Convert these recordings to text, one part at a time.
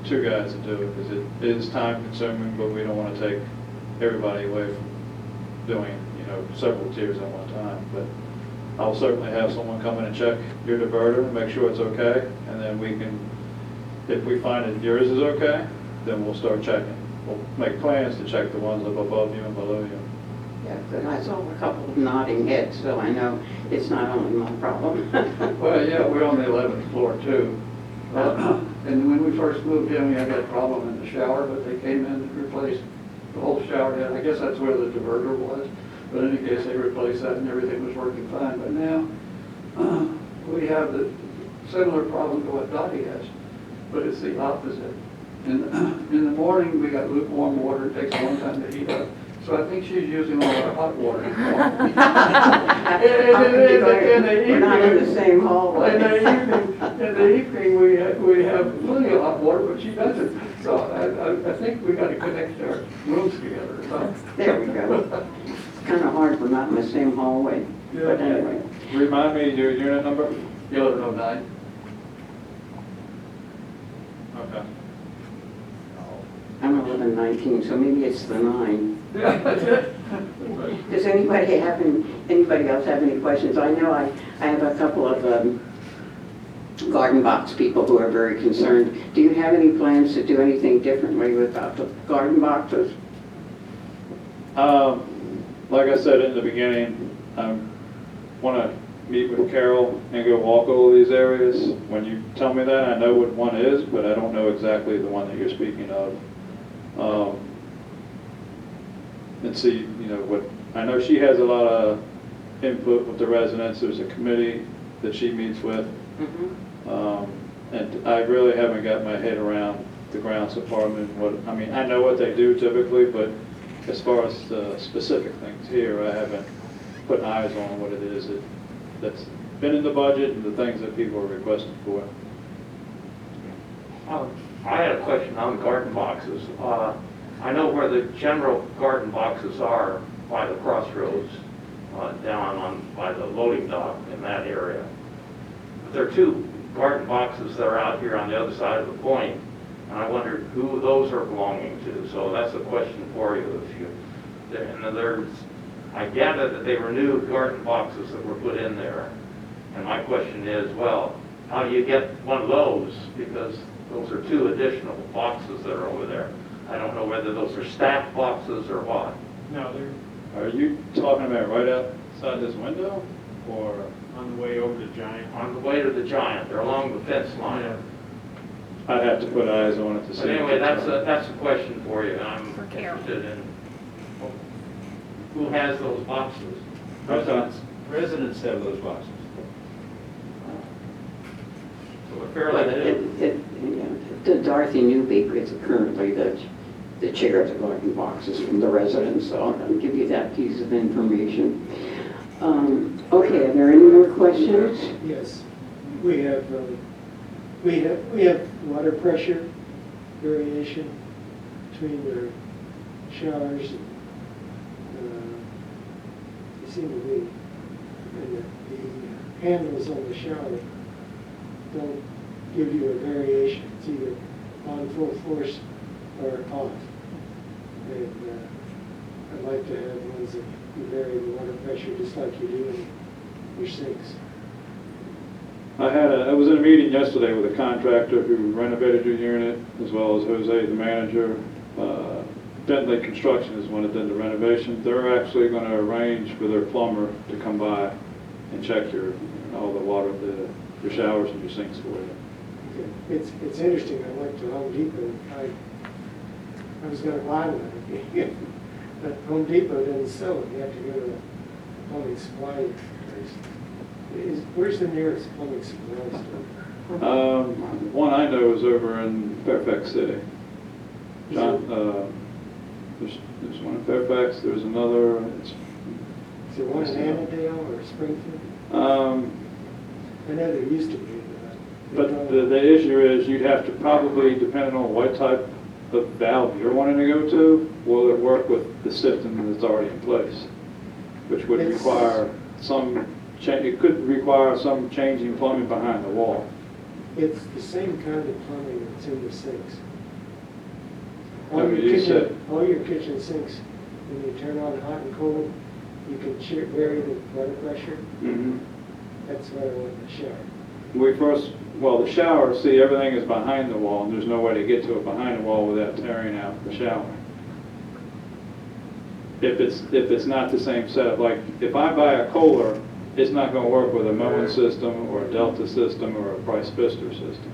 two guys to do it, because it is time consuming, but we don't want to take everybody away from doing, you know, several tiers at one time. But I'll certainly have someone come in and check your diverter and make sure it's okay, and then we can, if we find that yours is okay, then we'll start checking. We'll make plans to check the ones up above you and below you. Yeah, but I saw a couple of nodding heads, so I know it's not only my problem. Well, yeah, we're on the 11th floor too. And when we first moved in, we had that problem in the shower, but they came in and replaced the whole shower head. I guess that's where the diverter was. But in any case, they replaced that and everything was working fine. But now, we have the similar problem to what Dottie has, but it's the opposite. In the morning, we got lukewarm water. It takes a long time to heat up. So I think she's using all our hot water. We're not in the same hallway. In the evening, we have plenty of hot water, but she doesn't. So I think we got to connect our rooms together. So. There we go. It's kind of hard, we're not in the same hallway. Yeah. But anyway. Remind me your unit number? 1109. Okay. I'm 1119, so maybe it's the 9. Yeah, that's it. Does anybody else have any questions? I know I have a couple of garden box people who are very concerned. Do you have any plans to do anything differently without the garden boxes? Like I said in the beginning, I want to meet with Carol and go walk all these areas. When you tell me that, I know what one is, but I don't know exactly the one that you're speaking of. And see, you know, what, I know she has a lot of input with the residents. There's a committee that she meets with. And I really haven't got my head around the grounds department. I mean, I know what they do typically, but as far as the specific things here, I haven't put eyes on what it is that's been in the budget and the things that people are requesting for. I had a question on the garden boxes. I know where the general garden boxes are by the crossroads, down by the loading dock in that area. But there are two garden boxes that are out here on the other side of the point, and I wondered who those are belonging to. So that's a question for you. I gather that they were new garden boxes that were put in there. And my question is, well, how do you get one of those? Because those are two additional boxes that are over there. I don't know whether those are staff boxes or what. No, are you talking about right outside this window, or On the way over to Giant. On the way to the Giant, they're along the fence line. Yeah. I'd have to put eyes on it to see. But anyway, that's a question for you. I'm For Carol. interested in who has those boxes. Residents have those boxes. So we're fairly new. Dorothy Newbeek is currently the chair of the garden boxes from the residents, so I'll give you that piece of information. Okay, are there any more questions? Yes, we have water pressure variation between the showers. They seem to be, and the handles on the shower don't give you a variation. It's either on full force or off. And I'd like to have ones that you vary the water pressure just like you do in your sinks. I was in a meeting yesterday with a contractor who renovated your unit, as well as Jose, the manager. Bentley Construction is one that did the renovation. They're actually going to arrange for their plumber to come by and check all the water, your showers and your sinks for you. Okay. It's interesting. I went to Home Depot. I was going to buy one, but Home Depot didn't sell it. You have to go to the plumbing supply place. Where's the nearest plumbing supply store? One I know is over in Fairfax City. John, there's one in Fairfax. There's another. Is there one in Annandale or Springfield? I know there used to be. But the issue is you'd have to probably, depending on what type of valve you're wanting to go to, will it work with the system that's already in place, which would require some change. It could require some changing plumbing behind the wall. It's the same kind of plumbing that's in the sinks. All No, your you said- kitchen, all your kitchen sinks, when you turn on hot and cold, you can vary the water pressure. That's what I want in the shower. Well, the shower, see, everything is behind the wall, and there's no way to get to it behind the wall without tearing out the shower. If it's not the same setup, like, if I buy a Kohler, it's not gonna work with a Moen system, or a Delta system, or a Price Pfister system.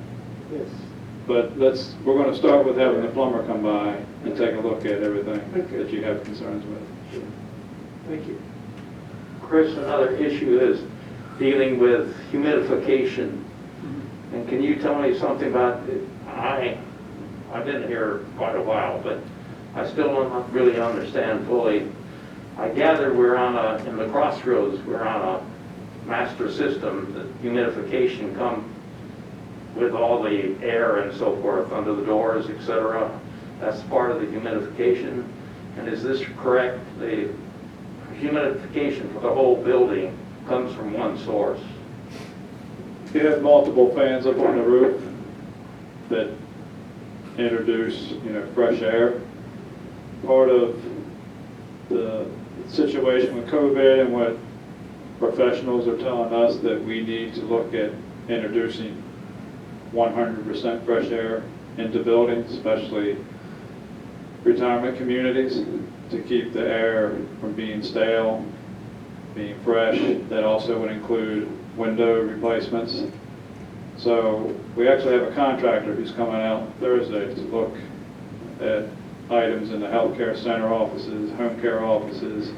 Yes. But we're gonna start with having the plumber come by and take a look at everything that you have concerns with. Thank you. Chris, another issue is dealing with humidification. And can you tell me something about, I've been here quite a while, but I still don't really understand fully. I gather in the Crossroads, we're on a master system, that humidification come with all the air and so forth under the doors, et cetera. That's part of the humidification. And is this correct? The humidification for the whole building comes from one source. You have multiple fans up on the roof that introduce, fresh air. Part of the situation with COVID and what professionals are telling us, that we need to look at introducing 100% fresh air into buildings, especially retirement communities, to keep the air from being stale, being fresh. That also would include window replacements. So we actually have a contractor who's coming out Thursday to look at items in the healthcare center offices, home care offices.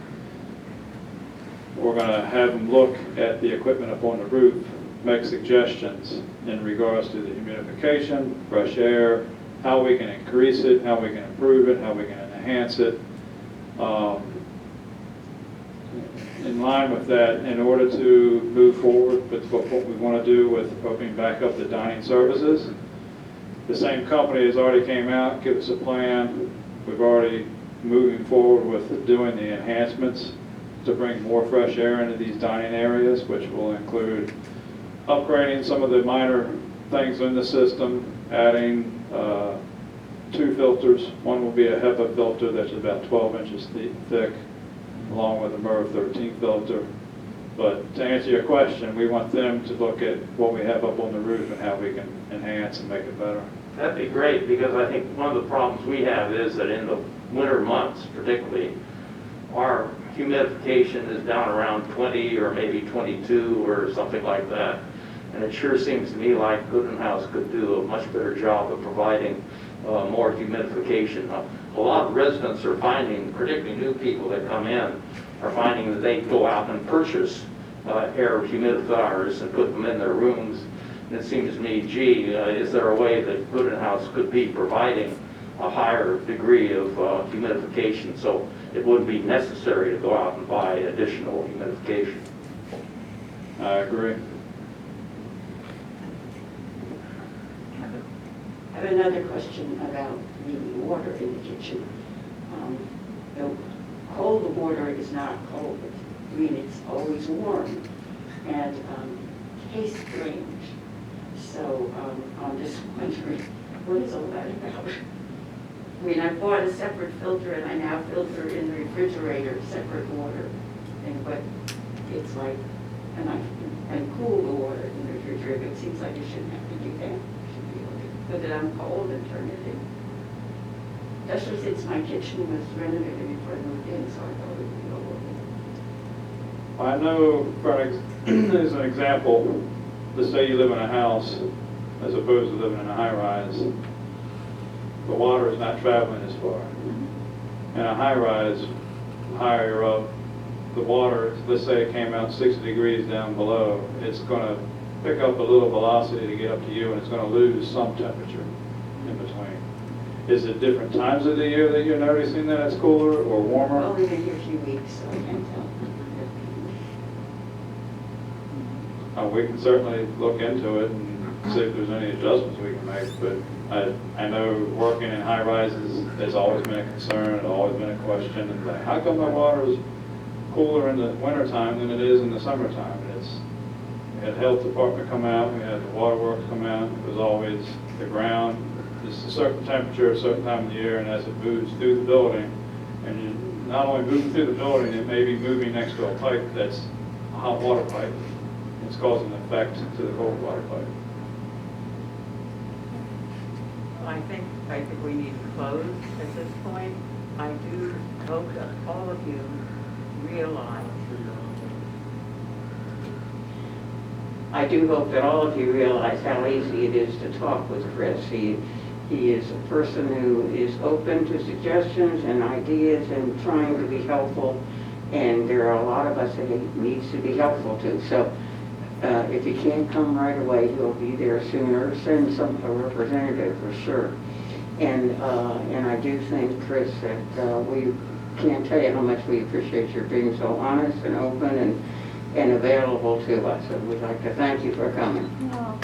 We're going to have them look at the equipment up on the roof, make suggestions in regards to the humidification, fresh air, how we can increase it, how we can improve it, how we can enhance it. In line with that, in order to move forward with what we want to do with opening back up the dining services, the same company has already came out, give us a plan. We've already moving forward with doing the enhancements to bring more fresh air into these dining areas, which will include upgrading some of the minor things in the system, adding 2 filters. One will be a HEPA filter that's about 12 inches thick, along with a MERV 13 filter. But to answer your question, we want them to look at what we have up on the roof and how we can enhance and make it better. That'd be great, because I think one of the problems we have is that in the winter months particularly, our humidification is down around 20 or maybe 22 or something like that. And it sure seems to me like Goodwin House could do a much better job of providing more humidification. A lot of residents are finding, particularly new people that come in, are finding that they go out and purchase air humidifiers and put them in their rooms. And it seems to me, gee, is there a way that Goodwin House could be providing a higher degree of humidification, so it wouldn't be necessary to go out and buy additional humidification? I agree. I have another question about the water in the kitchen. The cold water is not cold. I mean, it's always warm and tastes strange. So I'm just wondering, what is all that about? I mean, I bought a separate filter and I now filter in the refrigerator separate water. But it's like, and cool the water in the refrigerator. It seems like you shouldn't have to do that. You should be able to put it on cold and turn it in. Especially since my kitchen was renovated before I moved in, so I thought it would be all over. I know, as an example, let's say you live in a house as opposed to living in a high-rise. The water is not traveling as far. In a high-rise, higher up, the water, let's say it came out 60 degrees down below, it's going to pick up a little velocity to get up to you, and it's going to lose some temperature in between. Is it different times of the year that you're noticing that it's cooler or warmer? I've only been here a few weeks, so I can't tell. We can certainly look into it and see if there's any adjustments we can make, but I know working in high rises, there's always been a concern, always been a question, and like, how come my water is cooler in the wintertime than it is in the summertime? We had the health department come out, we had the waterworks come out, it was always the ground it's a certain temperature, a certain time of the year, and as it moves through the building, and you not only moving through the building, it may be moving next to a pipe that's a hot water pipe. It's causing an effect to the cold water pipe. I think we need to close at this point. I do hope that all of you realize how easy it is to talk with Chris. He is a person who is open to suggestions and ideas and trying to be helpful, and there are a lot of us that he needs to be helpful to. So if he can't come right away, he'll be there sooner. Send a representative for sure. And I do think, Chris, that we can't tell you how much we appreciate your being so honest and open and available to us. And we'd like to thank you for coming. Oh,